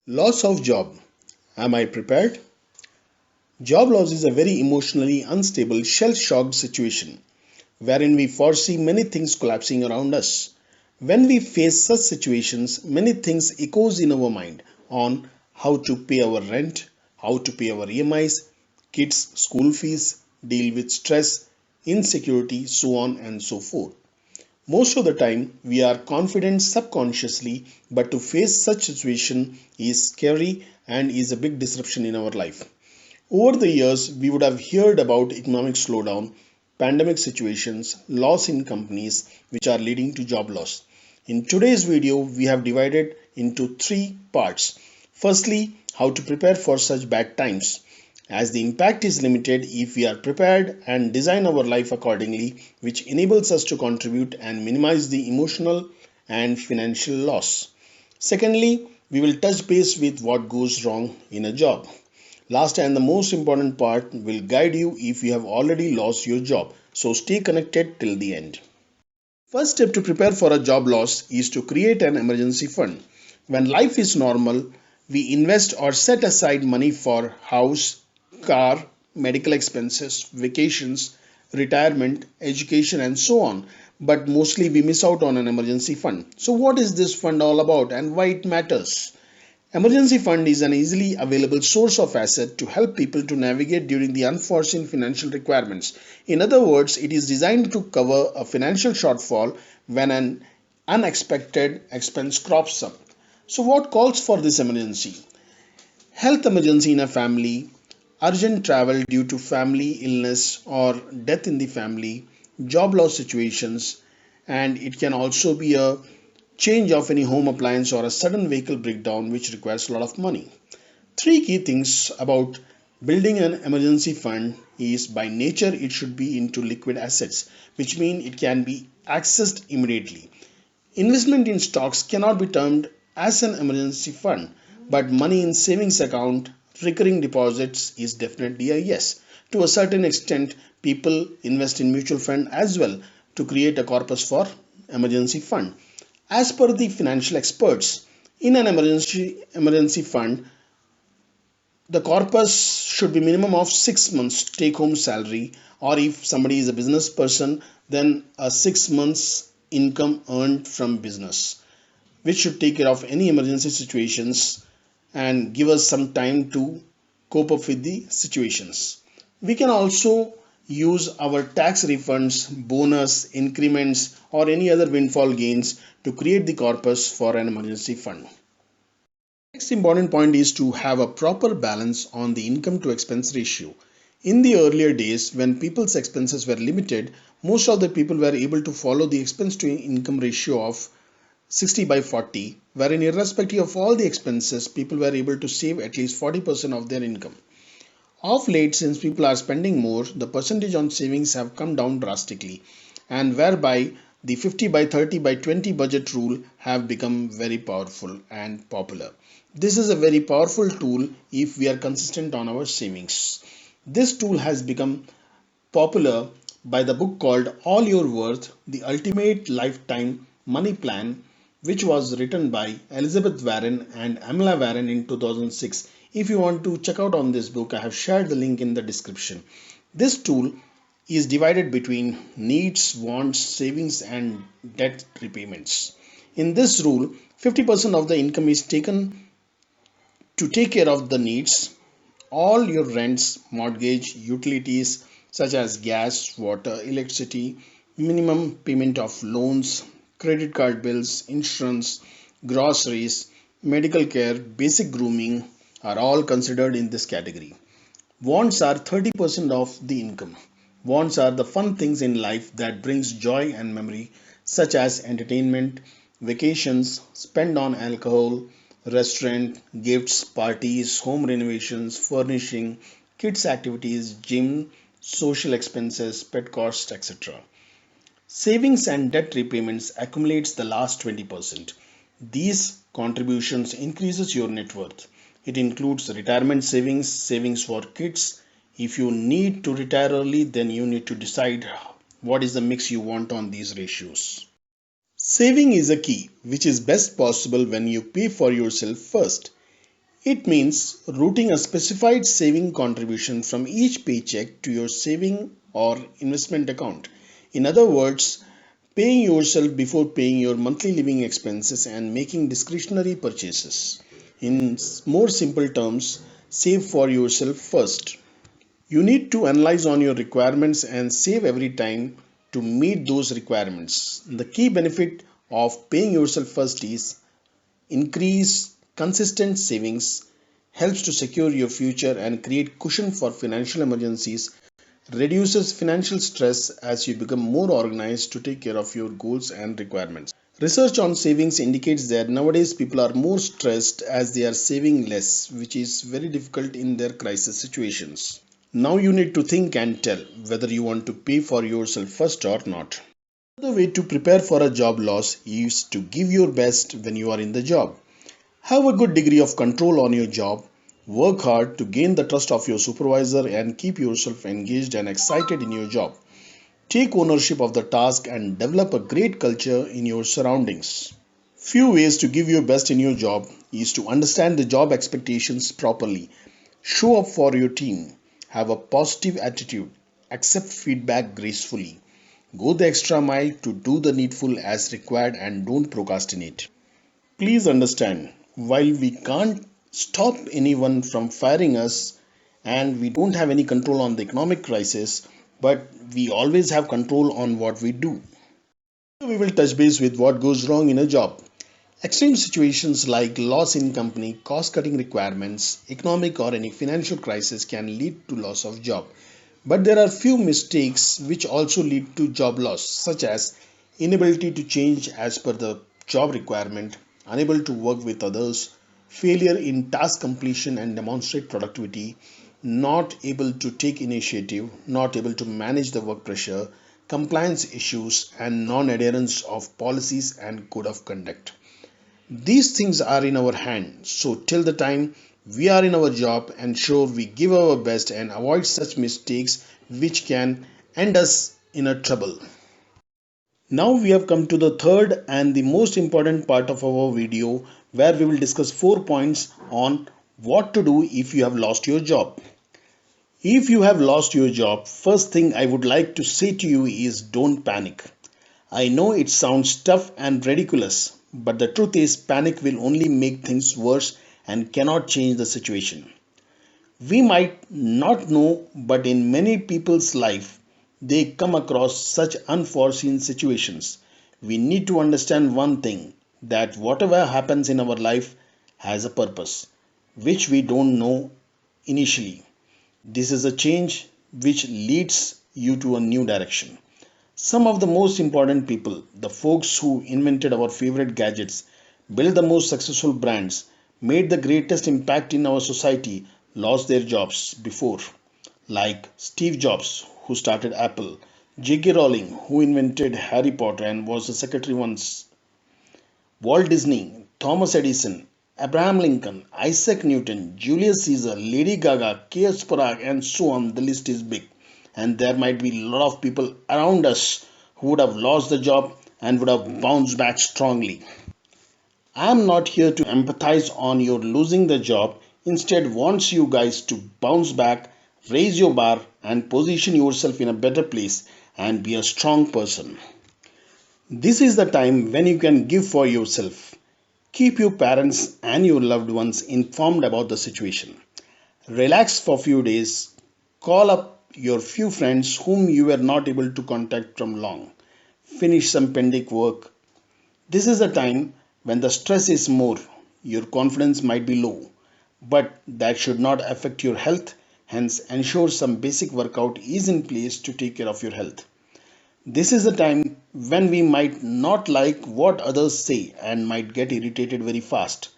Loss of job. Am I prepared? Job loss is a very emotionally unstable, shell shocked situation wherein we foresee many things collapsing around us. When we face such situations, many things echoes in our mind on how to pay our rent, how to pay our EMIs, kids' school fees, deal with stress, insecurity, so on and so forth. Most of the time, we are confident subconsciously, but to face such situation is scary and is a big disruption in our life. Over the years, we would have heard about economic slowdown, pandemic situations, loss in companies which are leading to job loss. In today's video, we have divided into three parts. Firstly, how to prepare for such bad times, as the impact is limited if we are prepared and design our life accordingly, which enables us to contribute and minimize the emotional and financial loss. Secondly, we will touch base with what goes wrong in a job. Last and the most important part will guide you if you have already lost your job. So stay connected till the end. First step to prepare for a job loss is to create an emergency fund. When life is normal, we invest or set aside money for house, car, medical expenses, vacations, retirement, education, and so on. But mostly we miss out on an emergency fund. So, what is this fund all about and why it matters? Emergency fund is an easily available source of asset to help people to navigate during the unforeseen financial requirements. In other words, it is designed to cover a financial shortfall when an unexpected expense crops up. So what calls for this emergency? Health emergency in a family, urgent travel due to family illness or death in the family, job loss situations, and it can also be a change of any home appliance or a sudden vehicle breakdown which requires a lot of money. Three key things about building an emergency fund is by nature it should be into liquid assets, which mean it can be accessed immediately. Investment in stocks cannot be termed as an emergency fund, but money in savings account, recurring deposits is definitely a yes. To a certain extent, people invest in mutual fund as well to create a corpus for emergency fund. As per the financial experts, in an emergency fund, the corpus should be minimum of 6 months take home salary, or if somebody is a business person, then a 6 months income earned from business, which should take care of any emergency situations and give us some time to cope up with the situations. We can also use our tax refunds, bonus, increments, or any other windfall gains to create the corpus for an emergency fund. Next important point is to have a proper balance on the income to expense ratio. In the earlier days, when people's expenses were limited, most of the people were able to follow the expense to income ratio of 60 by 40, wherein irrespective of all the expenses, people were able to save at least 40% of their income. Of late, since people are spending more, the percentage on savings have come down drastically, and whereby the 50 by 30 by 20 budget rule have become very powerful and popular. This is a very powerful tool if we are consistent on our savings. This tool has become popular by the book called All Your Worth, The Ultimate Lifetime Money Plan, which was written by Elizabeth Warren and Amala Warren in 2006. If you want to check out on this book, I have shared the link in the description. This tool is divided between needs, wants, savings, and debt repayments. In this rule, 50% of the income is taken to take care of the needs, all your rents, mortgage, utilities such as gas, water, electricity, minimum payment of loans, credit card bills, insurance, groceries, medical care, basic grooming are all considered in this category. Wants are 30% of the income. Wants are the fun things in life that brings joy and memory such as entertainment, vacations, spend on alcohol, restaurant, gifts, parties, home renovations, furnishing, kids activities, gym, social expenses, pet costs, etc. Savings and debt repayments accumulates the last 20%. These contributions increases your net worth. It includes retirement savings, savings for kids. If you need to retire early, then you need to decide what is the mix you want on these ratios. Saving is a key, which is best possible when you pay for yourself first. It means routing a specified saving contribution from each paycheck to your saving or investment account. In other words, paying yourself before paying your monthly living expenses and making discretionary purchases. In more simple terms, save for yourself first. You need to analyze on your requirements and save every time to meet those requirements. The key benefit of paying yourself first is increase consistent savings, helps to secure your future and create cushion for financial emergencies, reduces financial stress as you become more organized to take care of your goals and requirements. Research on savings indicates that nowadays people are more stressed as they are saving less, which is very difficult in their crisis situations. Now you need to think and tell whether you want to pay for yourself first or not. Another way to prepare for a job loss is to give your best when you are in the job. Have a good degree of control on your job. Work hard to gain the trust of your supervisor and keep yourself engaged and excited in your job. Take ownership of the task and develop a great culture in your surroundings. Few ways to give your best in your job is to understand the job expectations properly, show up for your team, have a positive attitude, accept feedback gracefully, go the extra mile to do the needful as required and don't procrastinate. Please understand, while we can't stop anyone from firing us and we don't have any control on the economic crisis, but we always have control on what we do. We will touch base with what goes wrong in a job. Extreme situations like loss in company, cost cutting requirements, economic or any financial crisis can lead to loss of job. But there are few mistakes which also lead to job loss, such as inability to change as per the job requirement, unable to work with others, failure in task completion and demonstrate productivity, not able to take initiative, not able to manage the work pressure, compliance issues, and non adherence of policies and code of conduct. These things are in our hand, so till the time we are in our job, ensure we give our best and avoid such mistakes which can end us in a trouble. Now we have come to the third and the most important part of our video, where we will discuss 4 points on what to do if you have lost your job. If you have lost your job, first thing I would like to say to you is don't panic. I know it sounds tough and ridiculous, but the truth is panic will only make things worse and cannot change the situation. We might not know, but in many people's life, they come across such unforeseen situations. We need to understand one thing, that whatever happens in our life has a purpose, which we don't know initially. This is a change which leads you to a new direction. Some of the most important people, the folks who invented our favorite gadgets, built the most successful brands, made the greatest impact in our society, lost their jobs before, like Steve Jobs, who started Apple, J.K. Rowling, who invented Harry Potter and was a secretary once, Walt Disney, Thomas Edison, Abraham Lincoln, Isaac Newton, Julius Caesar, Lady Gaga, K.S. Parag, and so on. The list is big. And there might be a lot of people around us who would have lost the job and would have bounced back strongly. I am not here to empathize on your losing the job. Instead, wants you guys to bounce back, raise your bar, and position yourself in a better place and be a strong person. This is the time when you can give for yourself. Keep your parents and your loved ones informed about the situation. Relax for a few days. Call up your few friends whom you were not able to contact from long. Finish some pending work. This is a time when the stress is more. Your confidence might be low, but that should not affect your health. Hence, ensure some basic workout is in place to take care of your health. This is the time when we might not like what others say and might get irritated very fast.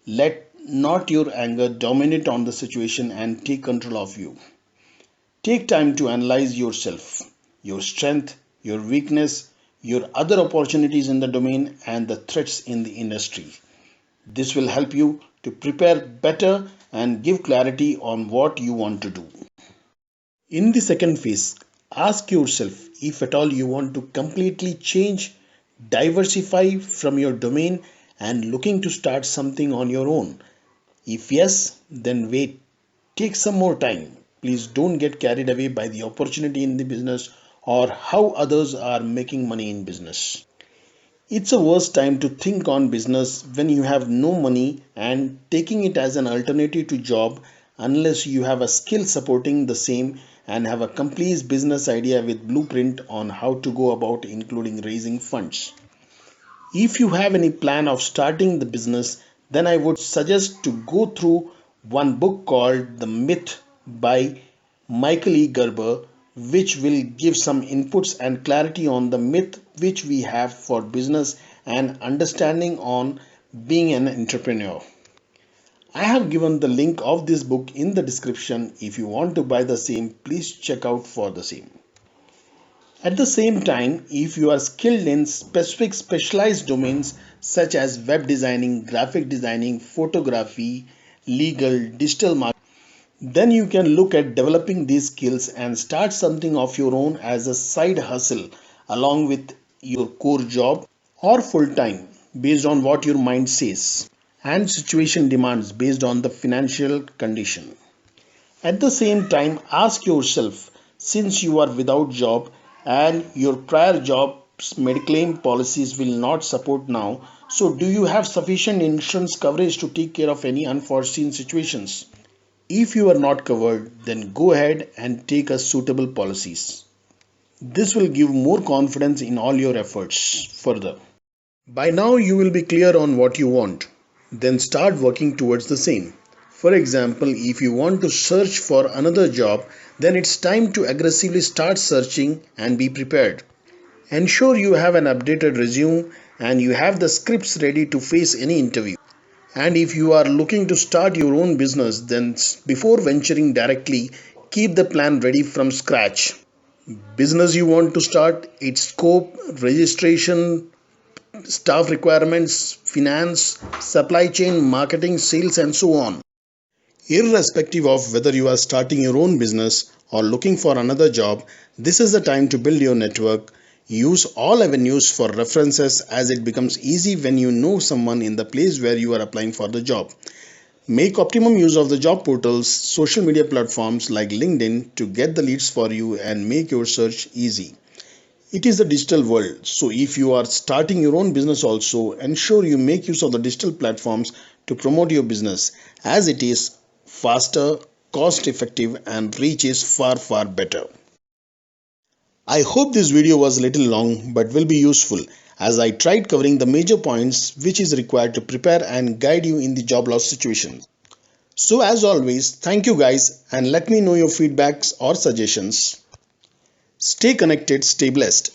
Let not your anger dominate on the situation and take control of you. Take time to analyze yourself, your strength, your weakness, your other opportunities in the domain, and the threats in the industry. This will help you to prepare better and give clarity on what you want to do. In the second phase, ask yourself if at all you want to completely change, diversify from your domain, and looking to start something on your own. If yes, then wait, take some more time. Please don't get carried away by the opportunity in the business or how others are making money in business. It's a worst time to think on business when you have no money and taking it as an alternative to job unless you have a skill supporting the same and have a complete business idea with blueprint on how to go about including raising funds. If you have any plan of starting the business, then I would suggest to go through one book called The Myth by Michael E. Gerber, which will give some inputs and clarity on the myth which we have for business and understanding on being an entrepreneur. I have given the link of this book in the description. If you want to buy the same, please check out for the same. At the same time, if you are skilled in specific specialized domains such as web designing, graphic designing, photography, legal, digital marketing, then you can look at developing these skills and start something of your own as a side hustle along with your core job or full time based on what your mind says and situation demands based on the financial condition. At the same time, ask yourself, since you are without job and your prior job's mediclaim policies will not support now, so do you have sufficient insurance coverage to take care of any unforeseen situations? If you are not covered, then go ahead and take a suitable policies. This will give more confidence in all your efforts further. By now you will be clear on what you want. Then start working towards the same. For example, if you want to search for another job, then it's time to aggressively start searching and be prepared. Ensure you have an updated resume and you have the scripts ready to face any interview. And if you are looking to start your own business, then before venturing directly, keep the plan ready from scratch. Business you want to start, its scope, registration, staff requirements, finance, supply chain, marketing, sales, and so on. Irrespective of whether you are starting your own business or looking for another job, this is the time to build your network. Use all avenues for references as it becomes easy when you know someone in the place where you are applying for the job. Make optimum use of the job portals, social media platforms like LinkedIn to get the leads for you and make your search easy. It is a digital world, so if you are starting your own business also, ensure you make use of the digital platforms to promote your business as it is faster, cost effective and reach is far better. I hope this video was a little long but will be useful as I tried covering the major points which is required to prepare and guide you in the job loss situation. So as always, thank you guys and let me know your feedbacks or suggestions. Stay connected, stay blessed.